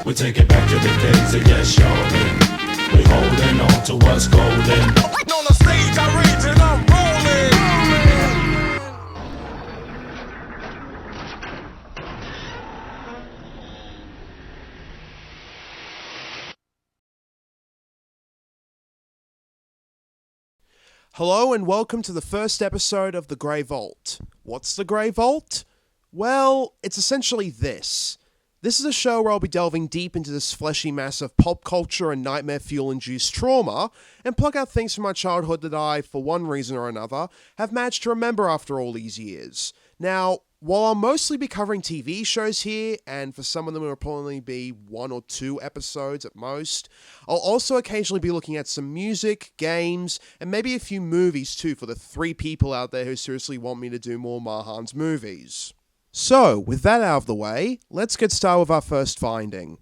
We take it back to the days of yes, y'all. We holding on to what's golden. On the stage I rage and I'm rolling. Hello and welcome to the first episode of The Grey Vault. What's The Grey Vault? Well, it's essentially this. This is a show where I'll be delving deep into this fleshy mass of pop culture and nightmare fuel-induced trauma, and pluck out things from my childhood that I, for one reason or another, have managed to remember after all these years. Now, while I'll mostly be covering TV shows here, and for some of them it will probably be 1 or 2 episodes at most, I'll also occasionally be looking at some music, games, and maybe a few movies too for the 3 people out there who seriously want me to do more Mahan's movies. So, with that out of the way, let's get started with our first finding.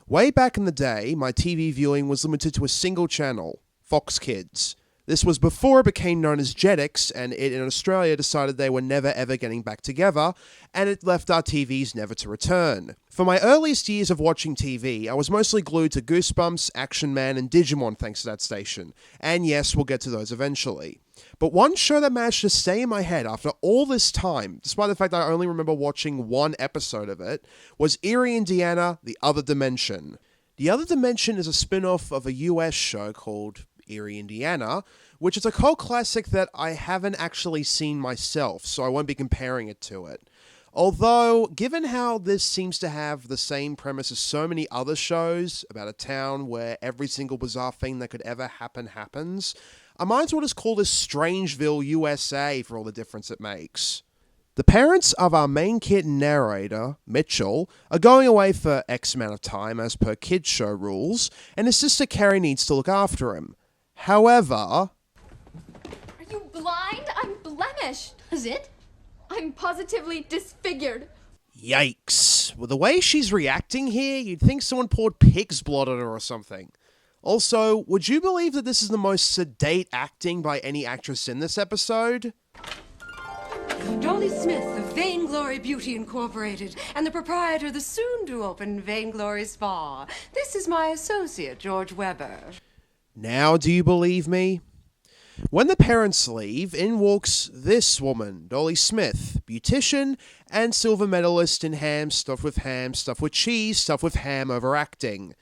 Way back in the day, my TV viewing was limited to a single channel, Fox Kids. This was before it became known as Jetix, and it in Australia decided they were never ever getting back together, and it left our TVs never to return. For my earliest years of watching TV, I was mostly glued to Goosebumps, Action Man, and Digimon thanks to that station, and yes, we'll get to those eventually. But one show that managed to stay in my head after all this time, despite the fact that I only remember watching 1 episode of it, was Eerie, Indiana, The Other Dimension. The Other Dimension is a spin-off of a US show called Eerie, Indiana, which is a cult classic that I haven't actually seen myself, so I won't be comparing it to it. Although, given how this seems to have the same premise as so many other shows about a town where every single bizarre thing that could ever happen happens, I might as well just call this Strangeville, USA for all the difference it makes. The parents of our main kid and narrator, Mitchell, are going away for X amount of time as per kids show rules, and his sister Kari needs to look after him. However... Are you blind? I'm blemished. Is it? I'm positively disfigured. Yikes. With the way she's reacting here, you'd think someone poured pig's blood on her or something. Also, would you believe that this is the most sedate acting by any actress in this episode? Dolly Smith of Vainglory Beauty Incorporated and the proprietor of the soon-to-open Vainglory Spa. This is my associate, George Weber. Now do you believe me? When the parents leave, in walks this woman, Dolly Smith, beautician and silver medalist in ham, stuffed with cheese, stuffed with ham overacting.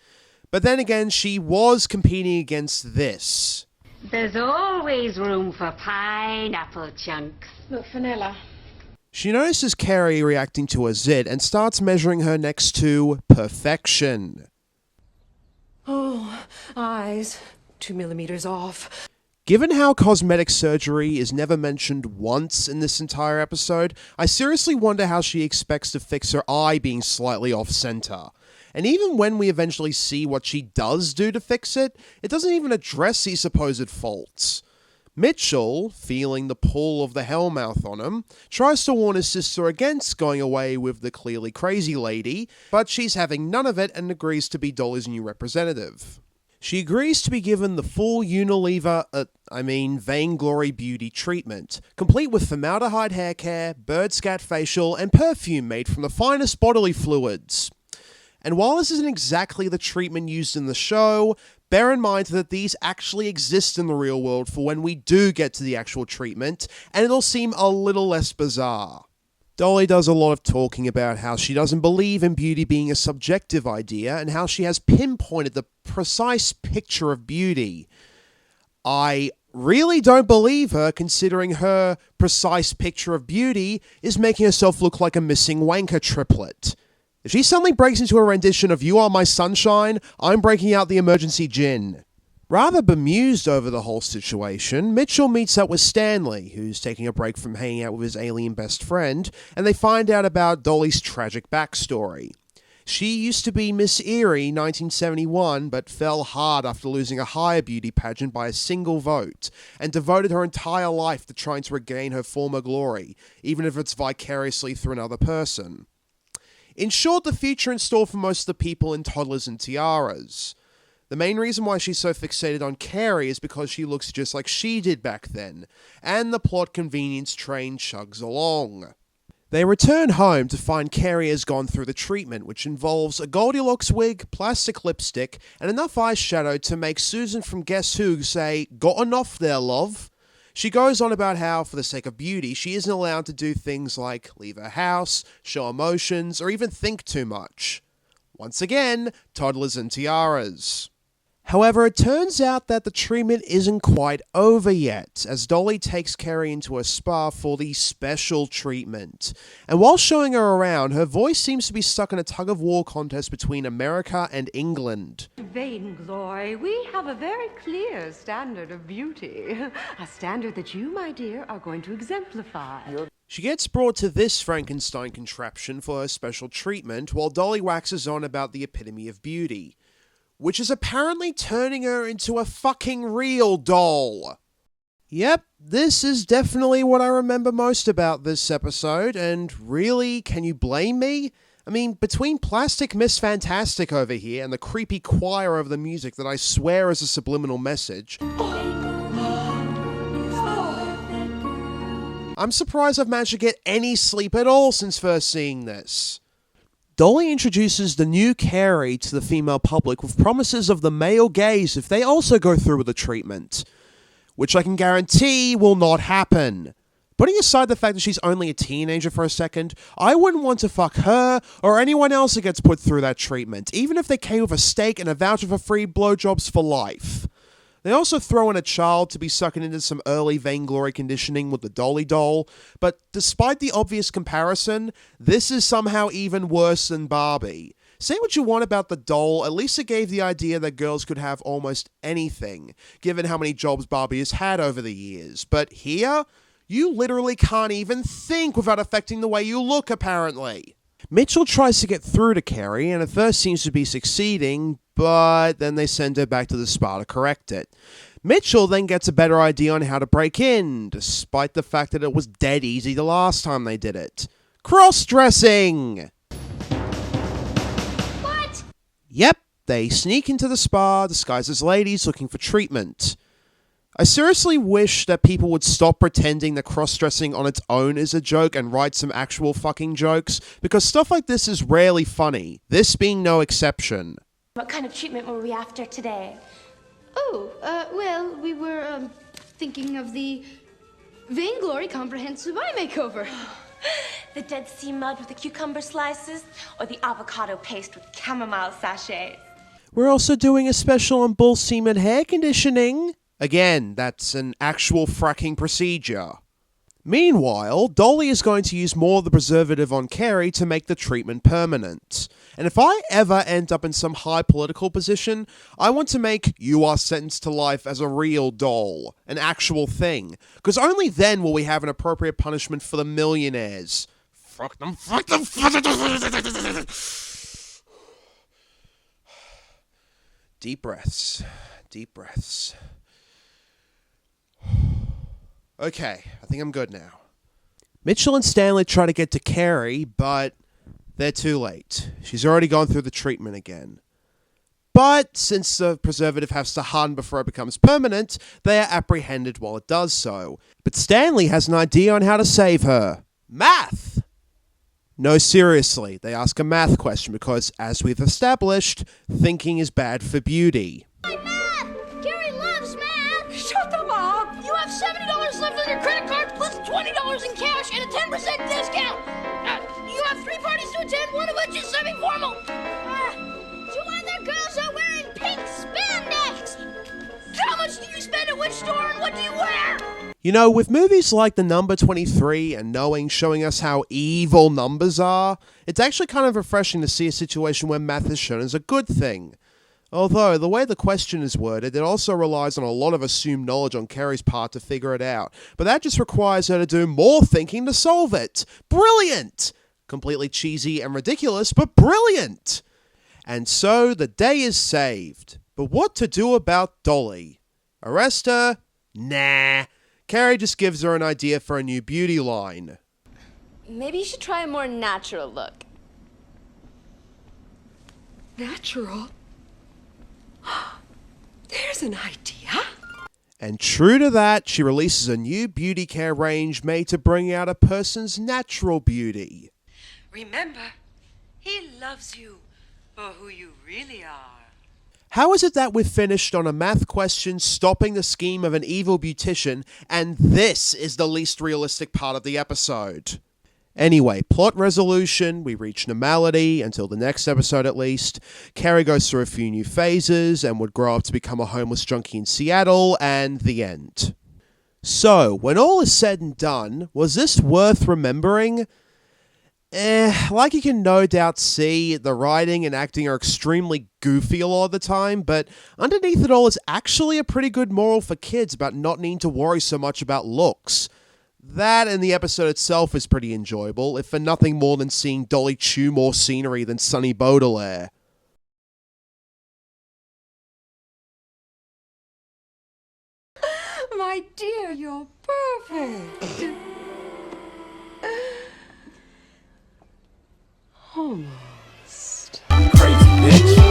But then again, she was competing against this. There's always room for pineapple chunks. Look, vanilla. She notices Carrie reacting to a zit and starts measuring her next to perfection. Oh, eyes 2 millimeters off. Given how cosmetic surgery is never mentioned once in this entire episode, I seriously wonder how she expects to fix her eye being slightly off-center. And even when we eventually see what she does do to fix it, it doesn't even address these supposed faults. Mitchell, feeling the pull of the Hellmouth on him, tries to warn his sister against going away with the clearly crazy lady, but she's having none of it and agrees to be Dolly's new representative. She agrees to be given the full Vainglory Beauty treatment, complete with formaldehyde hair care, bird scat facial, and perfume made from the finest bodily fluids. And while this isn't exactly the treatment used in the show, bear in mind that these actually exist in the real world for when we do get to the actual treatment, and it'll seem a little less bizarre. Dolly does a lot of talking about how she doesn't believe in beauty being a subjective idea, and how she has pinpointed the precise picture of beauty. I really don't believe her, considering her precise picture of beauty is making herself look like a missing wanker triplet. If she suddenly breaks into a rendition of You Are My Sunshine, I'm breaking out the emergency gin. Rather bemused over the whole situation, Mitchell meets up with Stanley, who's taking a break from hanging out with his alien best friend, and they find out about Dolly's tragic backstory. She used to be Miss Eerie 1971, but fell hard after losing a higher beauty pageant by a single vote, and devoted her entire life to trying to regain her former glory, even if it's vicariously through another person. In short, the future in store for most of the people in Toddlers and Tiaras. The main reason why she's so fixated on Carrie is because she looks just like she did back then, and the plot convenience train chugs along. They return home to find Carrie has gone through the treatment, which involves a Goldilocks wig, plastic lipstick, and enough eyeshadow to make Susan from Guess Who say, "Got enough there, love?" She goes on about how, for the sake of beauty, she isn't allowed to do things like leave her house, show emotions, or even think too much. Once again, toddlers and tiaras. However, it turns out that the treatment isn't quite over yet, as Dolly takes Kari into a spa for the special treatment. And while showing her around, her voice seems to be stuck in a tug-of-war contest between America and England. Vainglory, we have a very clear standard of beauty. A standard that you, my dear, are going to exemplify. She gets brought to this Frankenstein contraption for her special treatment, while Dolly waxes on about the epitome of beauty, which is apparently turning her into a fucking real doll. Yep, this is definitely what I remember most about this episode, and really, can you blame me? I mean, between Plastic Miss Fantastic over here and the creepy choir of the music that I swear is a subliminal message, I'm surprised I've managed to get any sleep at all since first seeing this. Dolly introduces the new Carrie to the female public with promises of the male gaze if they also go through with the treatment, which I can guarantee will not happen. Putting aside the fact that she's only a teenager for a second, I wouldn't want to fuck her or anyone else that gets put through that treatment, even if they came with a steak and a voucher for free blowjobs for life. They also throw in a child to be sucking into some early vainglory conditioning with the Dolly doll, but despite the obvious comparison, this is somehow even worse than Barbie. Say what you want about the doll, at least it gave the idea that girls could have almost anything, given how many jobs Barbie has had over the years. But here, you literally can't even think without affecting the way you look, apparently. Mitchell tries to get through to Carrie, and at first seems to be succeeding, but then they send her back to the spa to correct it. Mitchell then gets a better idea on how to break in, despite the fact that it was dead easy the last time they did it. Cross-dressing! What? Yep, they sneak into the spa disguised as ladies looking for treatment. I seriously wish that people would stop pretending that cross-dressing on its own is a joke and write some actual fucking jokes, because stuff like this is rarely funny, this being no exception. What kind of treatment were we after today? Oh, well, we were, thinking of the Vainglory Comprehensive Eye Makeover. The Dead Sea mud with the cucumber slices, or the avocado paste with chamomile sachets? We're also doing a special on bull semen hair conditioning. Again, that's an actual fracking procedure. Meanwhile, Dolly is going to use more of the preservative on Carrie to make the treatment permanent. And if I ever end up in some high political position, I want to make "you are sentenced to life" as a real doll, an actual thing. Because only then will we have an appropriate punishment for the millionaires. Fuck them, fuck them, fuck them. Deep breaths, deep breaths. Okay, I think I'm good now. Mitchell and Stanley try to get to Carrie, but they're too late. She's already gone through the treatment again. But since the preservative has to harden before it becomes permanent, they are apprehended while it does so. But Stanley has an idea on how to save her. Math! No, seriously, they ask a math question because, as we've established, thinking is bad for beauty. Math! Carrie loves math! Shut them up! You have $70 left on your credit card, plus $20 in cash and a 10% discount! You have 3 parties to attend, one of which is semi-formal! 2 other girls are wearing pink spandex! How much do you spend at which store and what do you wear? You know, with movies like The Number 23 and Knowing showing us how evil numbers are, it's actually kind of refreshing to see a situation where math is shown as a good thing. Although, the way the question is worded, it also relies on a lot of assumed knowledge on Carrie's part to figure it out. But that just requires her to do more thinking to solve it. Brilliant! Completely cheesy and ridiculous, but brilliant! And so, the day is saved. But what to do about Dolly? Arrest her? Nah. Carrie just gives her an idea for a new beauty line. Maybe you should try a more natural look. Natural? There's an idea. And true to that, she releases a new beauty care range made to bring out a person's natural beauty. Remember, he loves you for who you really are. How is it that we've finished on a math question stopping the scheme of an evil beautician, and this is the least realistic part of the episode? Anyway, plot resolution, we reach normality, until the next episode at least. Carrie goes through a few new phases and would grow up to become a homeless junkie in Seattle, and the end. So, when all is said and done, was this worth remembering? Like you can no doubt see, the writing and acting are extremely goofy a lot of the time, but underneath it all is actually a pretty good moral for kids about not needing to worry so much about looks. That and the episode itself is pretty enjoyable, if for nothing more than seeing Dolly chew more scenery than Sonny Baudelaire. My dear, you're perfect. Oh.